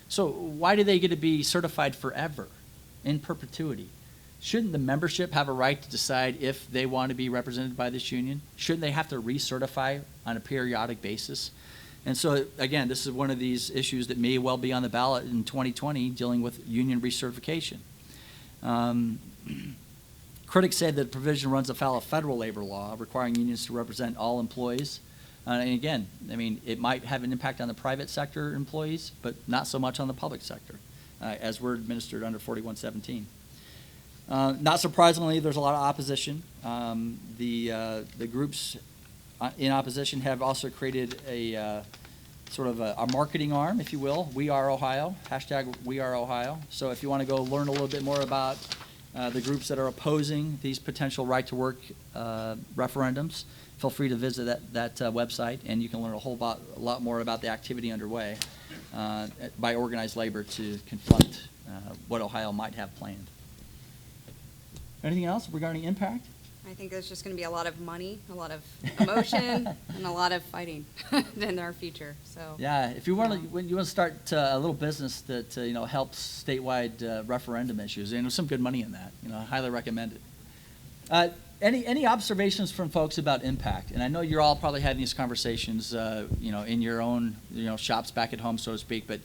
So why do they get to be certified forever, in perpetuity? Shouldn't the membership have a right to decide if they want to be represented by this union? Shouldn't they have to recertify on a periodic basis? And so, again, this is one of these issues that may well be on the ballot in 2020, dealing with union recertification. Critics say that the provision runs afoul of federal labor law, requiring unions to represent all employees. And again, I mean, it might have an impact on the private sector employees, but not so much on the public sector, as we're administered under 4117. Not surprisingly, there's a lot of opposition. The groups in opposition have also created a sort of a marketing arm, if you will. We Are Ohio, hashtag We Are Ohio. So if you want to go learn a little bit more about the groups that are opposing these potential right-to-work referendums, feel free to visit that website, and you can learn a lot more about the activity underway by organized labor to confront what Ohio might have planned. Anything else regarding impact? I think there's just going to be a lot of money, a lot of emotion, and a lot of fighting in our future. So yeah, if you want to start a little business that helps statewide referendum issues, there's some good money in that. I highly recommend it. Any observations from folks about impact? And I know you're all probably having these conversations, in your own shops back at home, so to speak. But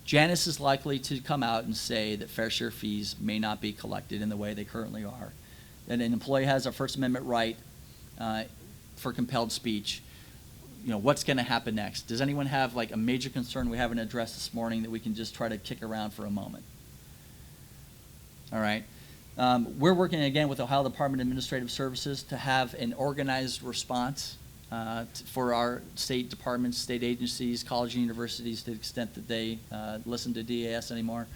Janus is likely to come out and say that fair share fees may not be collected in the way they currently are. That an employee has a First Amendment right for compelled speech. What's going to happen next? Does anyone have a major concern we haven't addressed this morning that we can just try to kick around for a moment? All right. We're working again with Ohio Department of Administrative Services to have an organized response for our state departments, state agencies, college and universities, to the extent that they listen to DAS anymore.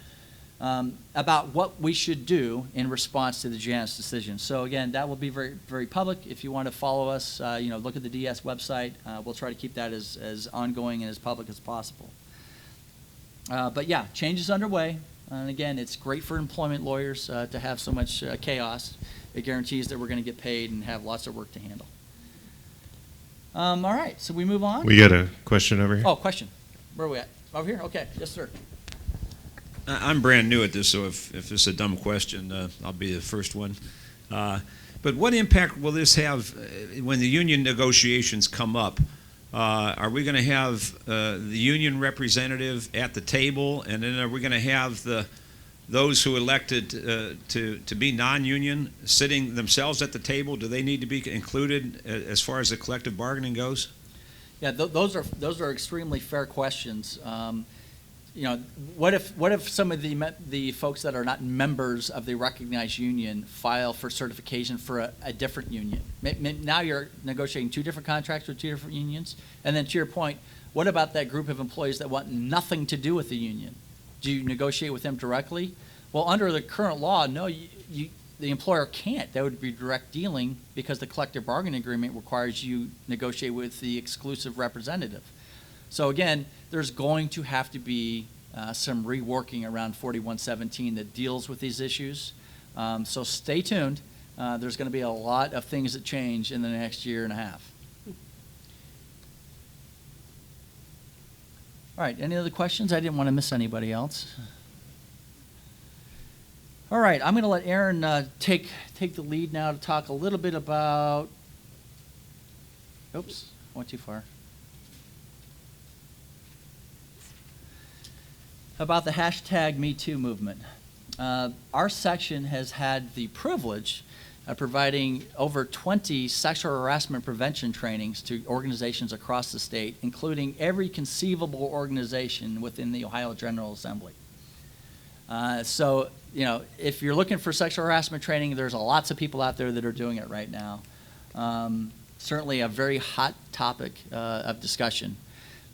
About what we should do in response to the Janus decision. So again, that will be very, very public. If you want to follow us, look at the DS website. We'll try to keep that as ongoing and as public as possible. But yeah, change is underway. And again, it's great for employment lawyers to have so much chaos. It guarantees that we're going to get paid and have lots of work to handle. All right, so we move on. We got a question over here. Oh, question. Where are we at? Over here? Okay, yes, sir. I'm brand new at this, so if this is a dumb question, I'll be the first one. But what impact will this have when the union negotiations come up? Are we going to have the union representative at the table, and then are we going to have those who elected to be non-union sitting themselves at the table? Do they need to be included as far as the collective bargaining goes? Yeah, those are extremely fair questions. What if some of the folks that are not members of the recognized union file for certification for a different union? Now you're negotiating two different contracts with two different unions. And then to your point, what about that group of employees that want nothing to do with the union? Do you negotiate with them directly? Well, under the current law, no, the employer can't. That would be direct dealing because the collective bargaining agreement requires you negotiate with the exclusive representative. So again, there's going to have to be some reworking around 4117 that deals with these issues. So stay tuned. There's going to be a lot of things that change in the next year and a half. All right, any other questions? I didn't want to miss anybody else. All right, I'm going to let Erin take the lead now to talk a little bit about, oops, I went too far. About the hashtag #MeToo movement. Our section has had the privilege of providing over 20 sexual harassment prevention trainings to organizations across the state, including every conceivable organization within the Ohio General Assembly. So, if you're looking for sexual harassment training, there's lots of people out there that are doing it right now. Certainly a very hot topic of discussion.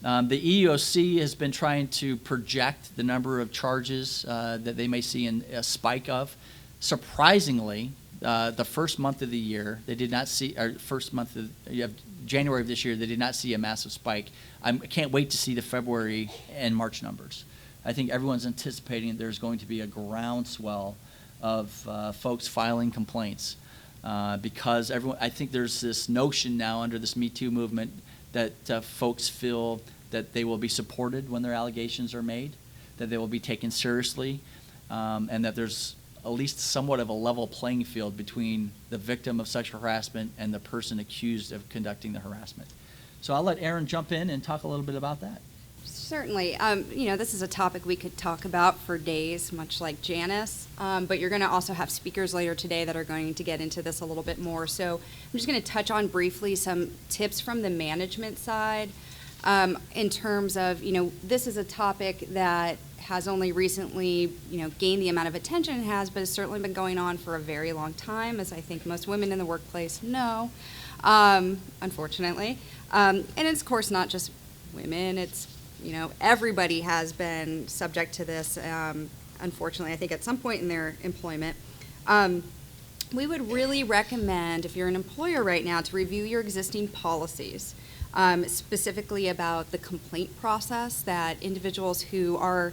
The EEOC has been trying to project the number of charges that they may see a spike of. Surprisingly, the first month of the year, they did not see, or January of this year, they did not see a massive spike. I can't wait to see the February and March numbers. I think everyone's anticipating there's going to be a groundswell of folks filing complaints because I think there's this notion now under this Me Too movement that folks feel that they will be supported when their allegations are made, that they will be taken seriously, and that there's at least somewhat of a level playing field between the victim of sexual harassment and the person accused of conducting the harassment. So I'll let Erin jump in and talk a little bit about that. Certainly. This is a topic we could talk about for days, much like Janice, but you're going to also have speakers later today that are going to get into this a little bit more. So I'm just going to touch on briefly some tips from the management side in terms of, this is a topic that has only recently, gained the amount of attention it has, but has certainly been going on for a very long time, as I think most women in the workplace know, unfortunately. And it's, of course, not just women. It's everybody has been subject to this, unfortunately, I think at some point in their employment. We would really recommend, if you're an employer right now, to review your existing policies, specifically about the complaint process that individuals who are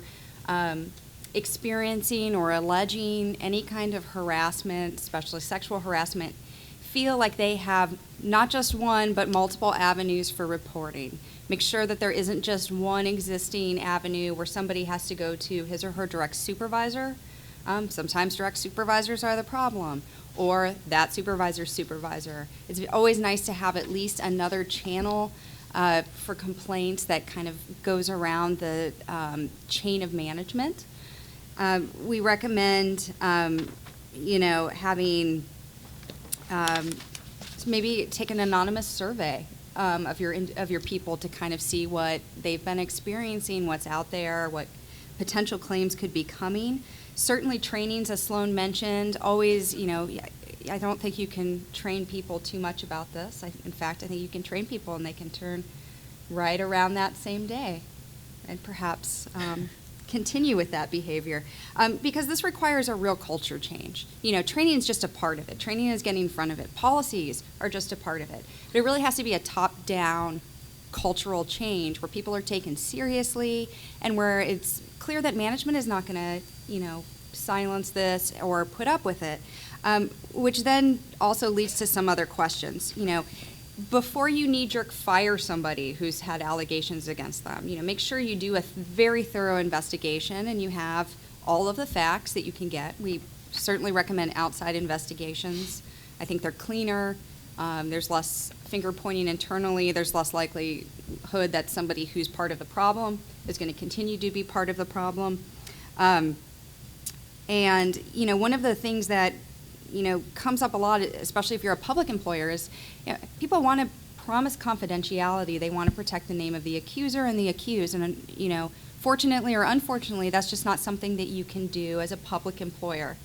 experiencing or alleging any kind of harassment, especially sexual harassment, feel like they have not just one, but multiple avenues for reporting. Make sure that there isn't just one existing avenue where somebody has to go to his or her direct supervisor. Sometimes direct supervisors are the problem, or that supervisor's supervisor. It's always nice to have at least another channel for complaints that kind of goes around the chain of management. We recommend, having maybe take an anonymous survey of your people to kind of see what they've been experiencing, what's out there, what potential claims could be coming. Certainly trainings, as Sloan mentioned, always, I don't think you can train people too much about this. In fact, I think you can train people and they can turn right around that same day and perhaps continue with that behavior, because this requires a real culture change. Training is just a part of it. Training is getting in front of it. Policies are just a part of it. But it really has to be a top-down cultural change where people are taken seriously and where it's clear that management is not going to, silence this or put up with it, which then also leads to some other questions. Before you knee-jerk fire somebody who's had allegations against them, make sure you do a very thorough investigation and you have all of the facts that you can get. We certainly recommend outside investigations. I think they're cleaner. There's less finger pointing internally. There's less likelihood that somebody who's part of the problem is going to continue to be part of the problem. And, one of the things that, comes up a lot, especially if you're a public employer, is people want to promise confidentiality. They want to protect the name of the accuser and the accused. And, fortunately or unfortunately, that's just not something that you can do as a public employer.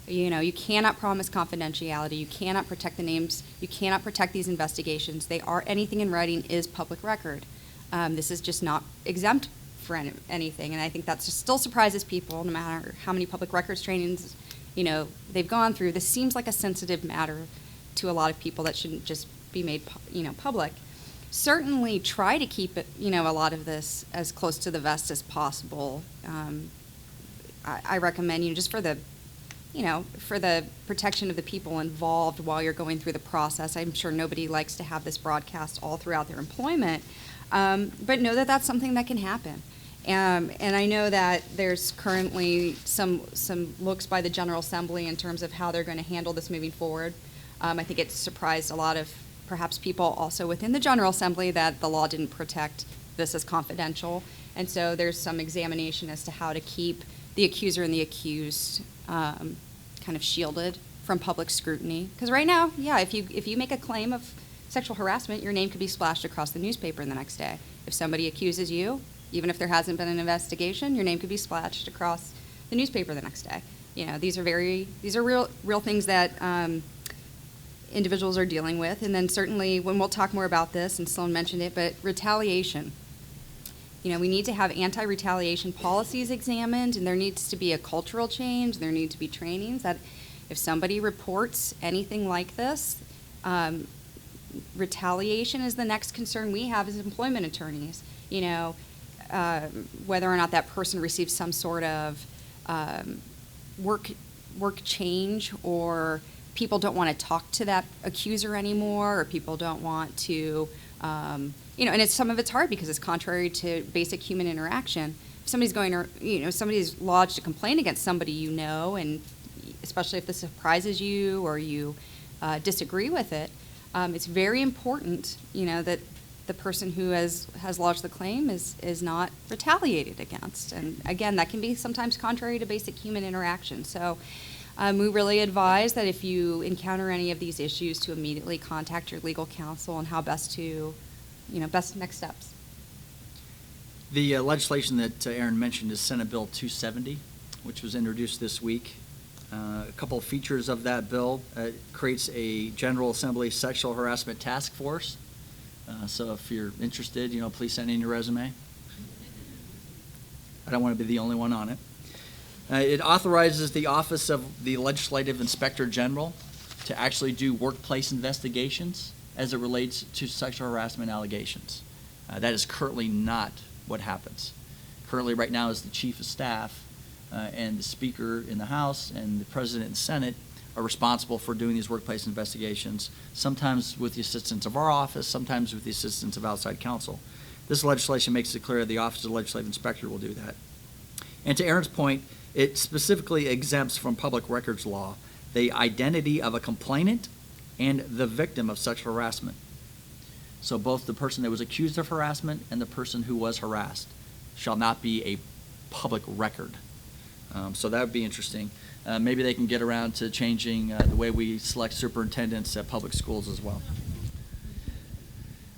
You cannot promise confidentiality. You cannot protect the names. You cannot protect these investigations. Anything in writing is public record. This is just not exempt for anything. And I think that just still surprises people, no matter how many public records trainings, they've gone through. This seems like a sensitive matter to a lot of people that shouldn't just be made, public. Certainly try to keep it, a lot of this as close to the vest as possible. I recommend, just for the protection of the people involved while you're going through the process. I'm sure nobody likes to have this broadcast all throughout their employment, but know that that's something that can happen. And I know that there's currently some looks by the General Assembly in terms of how they're going to handle this moving forward. I think it surprised a lot of perhaps people also within the General Assembly that the law didn't protect this as confidential. And so there's some examination as to how to keep the accuser and the accused kind of shielded from public scrutiny. Because right now, if you make a claim of sexual harassment, your name could be splashed across the newspaper the next day. If somebody accuses you, even if there hasn't been an investigation, your name could be splashed across the newspaper the next day. These are real things that individuals are dealing with. And then certainly, when we'll talk more about this, and Sloan mentioned it, but retaliation. We need to have anti-retaliation policies examined, and there needs to be a cultural change. There need to be trainings that if somebody reports anything like this, retaliation is the next concern we have as employment attorneys. Whether or not that person receives some sort of work change, or people don't want to talk to that accuser anymore, or people don't want to and some of it's hard because it's contrary to basic human interaction. If somebody's somebody's lodged a complaint against somebody and especially if this surprises you or you disagree with it, it's very important, that the person who has lodged the claim is not retaliated against. And again, that can be sometimes contrary to basic human interaction. So we really advise that if you encounter any of these issues, to immediately contact your legal counsel on how best next steps. The legislation that Erin mentioned is Senate Bill 270, which was introduced this week. A couple of features of that bill: creates a General Assembly Sexual Harassment Task Force. So if you're interested, please send in your resume. I don't want to be the only one on it. It authorizes the Office of the Legislative Inspector General to actually do workplace investigations as it relates to sexual harassment allegations. That is currently not what happens. Currently, right now, is the Chief of Staff and the Speaker in the House and the President and Senate are responsible for doing these workplace investigations, sometimes with the assistance of our office, sometimes with the assistance of outside counsel. This legislation makes it clear that the Office of the Legislative Inspector will do that. And to Erin's point, it specifically exempts from public records law the identity of a complainant and the victim of sexual harassment. So both the person that was accused of harassment and the person who was harassed shall not be a public record. So that would be interesting. Maybe they can get around to changing the way we select superintendents at public schools as well.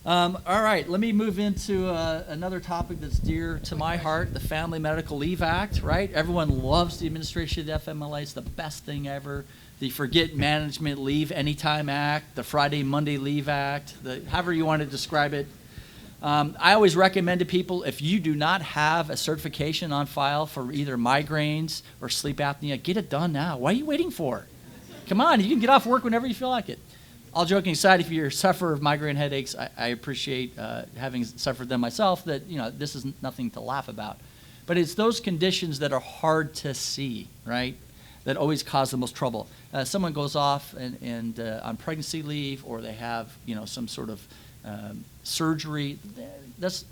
All right, let me move into another topic that's dear to my heart, the Family Medical Leave Act, right? Everyone loves the administration of the FMLA. It's the best thing ever. The Forget Management Leave Anytime Act, the Friday, Monday Leave Act, however you want to describe it. I always recommend to people, if you do not have a certification on file for either migraines or sleep apnea, get it done now. What are you waiting for? Come on, you can get off work whenever you feel like it. All joking aside, if you're a sufferer of migraine headaches, I appreciate having suffered them myself, that this is nothing to laugh about. But it's those conditions that are hard to see, right, that always cause the most trouble. Someone goes off and on pregnancy leave, or they have some sort of surgery. That's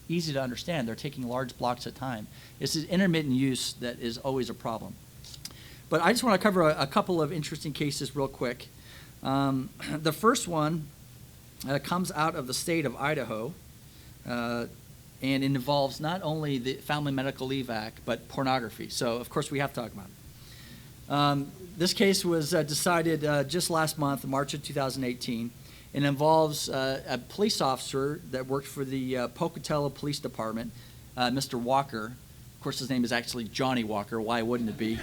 easy to understand. They're taking large blocks of time. It's this intermittent use that is always a problem. But I just want to cover a couple of interesting cases real quick. The first one comes out of the state of Idaho, and it involves not only the Family Medical Leave Act, but pornography. So, of course, we have to talk about it. This case was decided just last month, March of 2018. It involves a police officer that worked for the Pocatello Police Department, Mr. Walker. Of course, his name is actually Johnny Walker. Why wouldn't it be?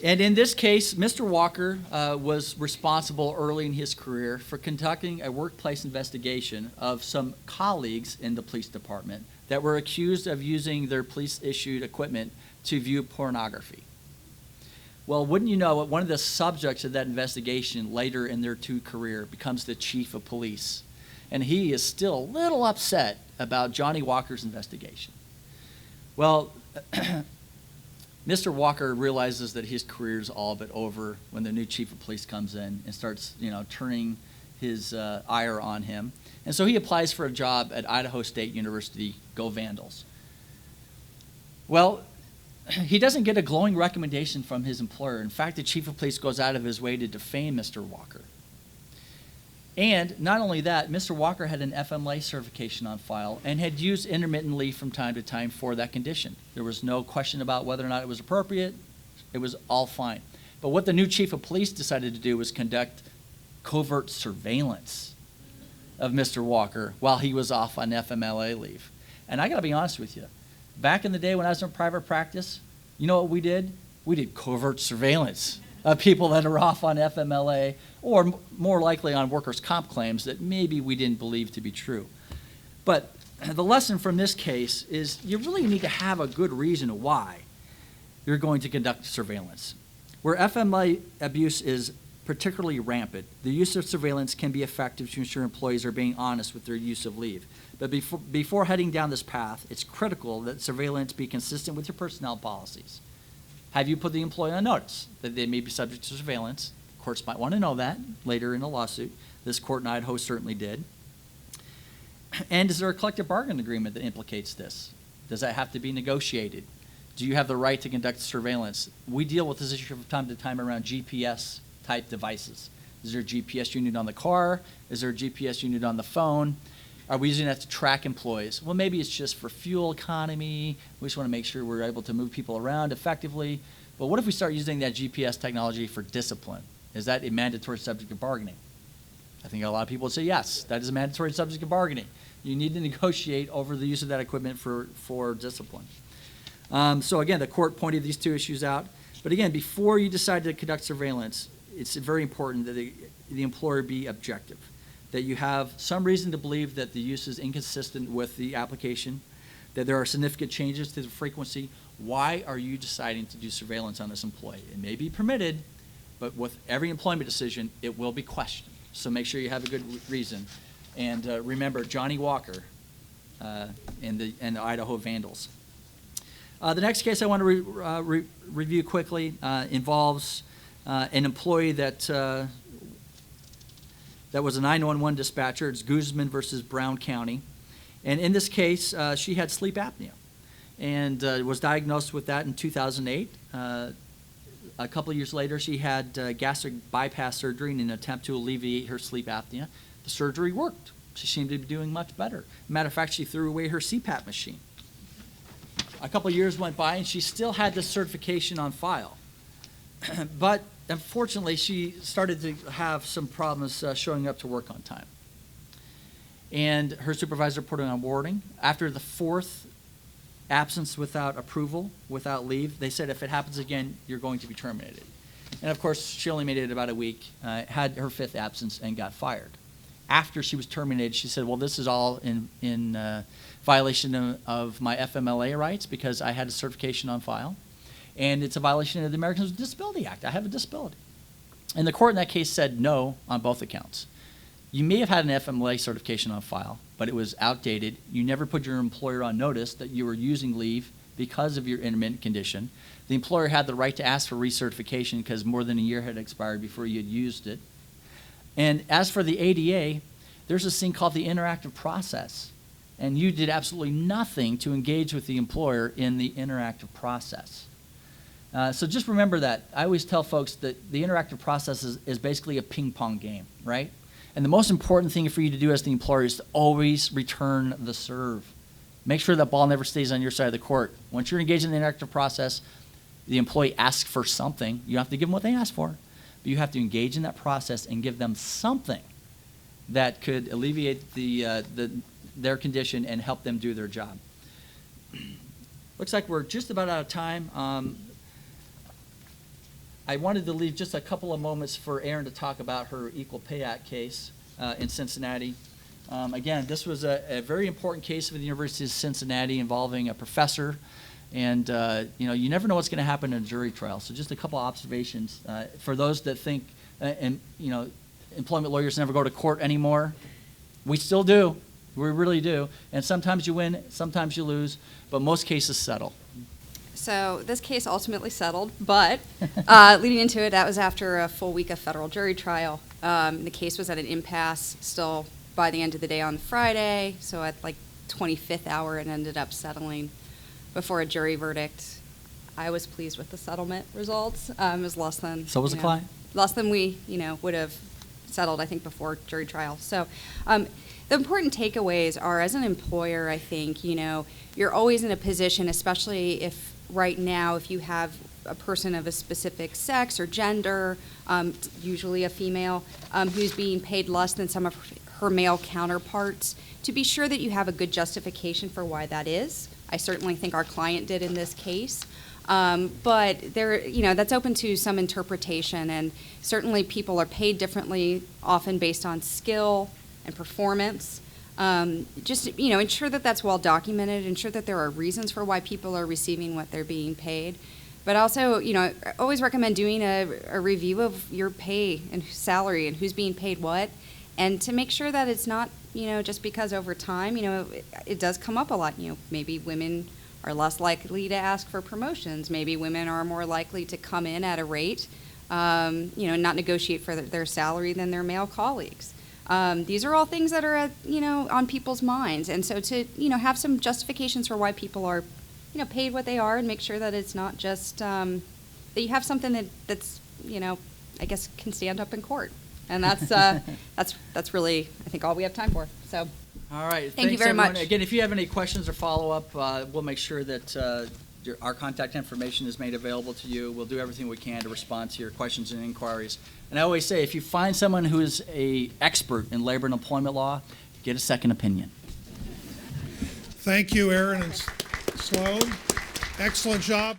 And in this case, Mr. Walker was responsible early in his career for conducting a workplace investigation of some colleagues in the police department that were accused of using their police-issued equipment to view pornography. Well, wouldn't you know it, one of the subjects of that investigation later in their career becomes the chief of police. And he is still a little upset about Johnny Walker's investigation. Well, Mr. Walker realizes that his career is all but over when the new chief of police comes in and starts, turning his ire on him. And so he applies for a job at Idaho State University. Go Vandals. Well, he doesn't get a glowing recommendation from his employer. In fact, the chief of police goes out of his way to defame Mr. Walker. And not only that, Mr. Walker had an FMLA certification on file and had used intermittent leave from time to time for that condition. There was no question about whether or not it was appropriate. It was all fine. But what the new chief of police decided to do was conduct covert surveillance of Mr. Walker while he was off on FMLA leave. And I got to be honest with you. Back in the day when I was in private practice, you know what we did? We did covert surveillance of people that are off on FMLA or more likely on workers' comp claims that maybe we didn't believe to be true. But the lesson from this case is you really need to have a good reason why you're going to conduct surveillance. Where FMLA abuse is particularly rampant, the use of surveillance can be effective to ensure employees are being honest with their use of leave. But before heading down this path, it's critical that surveillance be consistent with your personnel policies. Have you put the employee on notice that they may be subject to surveillance? Courts might want to know that later in a lawsuit. This court in Idaho certainly did. And is there a collective bargaining agreement that implicates this? Does that have to be negotiated? Do you have the right to conduct surveillance? We deal with this issue from time to time around GPS-type devices. Is there a GPS unit on the car? Is there a GPS unit on the phone? Are we using that to track employees? Well, maybe it's just for fuel economy. We just want to make sure we're able to move people around effectively. But what if we start using that GPS technology for discipline? Is that a mandatory subject of bargaining? I think a lot of people would say yes, that is a mandatory subject of bargaining. You need to negotiate over the use of that equipment for discipline. So again, the court pointed these two issues out. But again, before you decide to conduct surveillance, it's very important that the employer be objective, that you have some reason to believe that the use is inconsistent with the application, that there are significant changes to the frequency. Why are you deciding to do surveillance on this employee? It may be permitted, but with every employment decision, it will be questioned. So make sure you have a good reason. And remember Johnny Walker and the Idaho Vandals. The next case I want to review quickly involves an employee that was a 911 dispatcher. It's Guzman versus Brown County. And in this case, she had sleep apnea and was diagnosed with that in 2008. A couple of years later, she had gastric bypass surgery in an attempt to alleviate her sleep apnea. The surgery worked. She seemed to be doing much better. Matter of fact, she threw away her CPAP machine. A couple of years went by, and she still had this certification on file. But unfortunately, she started to have some problems showing up to work on time. And her supervisor put her on warning. After the fourth absence without approval, without leave, they said if it happens again, you're going to be terminated. And of course, she only made it about a week, had her fifth absence, and got fired. After she was terminated, she said, well, this is all in violation of my FMLA rights because I had a certification on file. And it's a violation of the Americans with Disability Act. I have a disability. And the court in that case said no on both accounts. You may have had an FMLA certification on file, but it was outdated. You never put your employer on notice that you were using leave because of your intermittent condition. The employer had the right to ask for recertification because more than a year had expired before you had used it. And as for the ADA, there's this thing called the interactive process. And you did absolutely nothing to engage with the employer in the interactive process. So just remember that. I always tell folks that the interactive process is basically a ping pong game, right? And the most important thing for you to do as the employer is to always return the serve. Make sure that ball never stays on your side of the court. Once you're engaged in the interactive process, the employee asks for something. You have to give them what they ask for, but you have to engage in that process and give them something that could alleviate their condition and help them do their job. Looks like we're just about out of time. I wanted to leave just a couple of moments for Erin to talk about her Equal Pay Act case in Cincinnati. Again, this was a very important case for the University of Cincinnati involving a professor, and you never know what's going to happen in a jury trial. So just a couple of observations for those that think, employment lawyers never go to court anymore. We still do. We really do. And sometimes you win, sometimes you lose, but most cases settle. So this case ultimately settled, but leading into it, that was after a full week of federal jury trial. The case was at an impasse still by the end of the day on Friday, so at like 25th hour it ended up settling before a jury verdict. I was pleased with the settlement results. It was less than... So was the client? Less than we, would have settled, I think, before jury trial. So the important takeaways are, as an employer, I think, you're always in a position, especially if right now, if you have a person of a specific sex or gender, usually a female, who's being paid less than some of her male counterparts, to be sure that you have a good justification for why that is. I certainly think our client did in this case. But that's open to some interpretation, and certainly people are paid differently, often based on skill and performance. Just ensure that that's well documented, ensure that there are reasons for why people are receiving what they're being paid. But also, always recommend doing a review of your pay and salary and who's being paid what, and to make sure that it's not, just because over time, it does come up a lot. Maybe women are less likely to ask for promotions. Maybe women are more likely to come in at a rate, not negotiate for their salary than their male colleagues. These are all things that are, on people's minds. And so to, have some justifications for why people are, paid what they are, and make sure that it's not just, that you have something that's, I guess can stand up in court. And that's really, I think, all we have time for. So. All right. Thank you Thanks, very everyone. much. Again, if you have any questions or follow-up, we'll make sure that our contact information is made available to you. We'll do everything we can to respond to your questions and inquiries. And I always say, if you find someone who is an expert in labor and employment law, get a second opinion. Thank you, Erin and Sloan. Excellent job.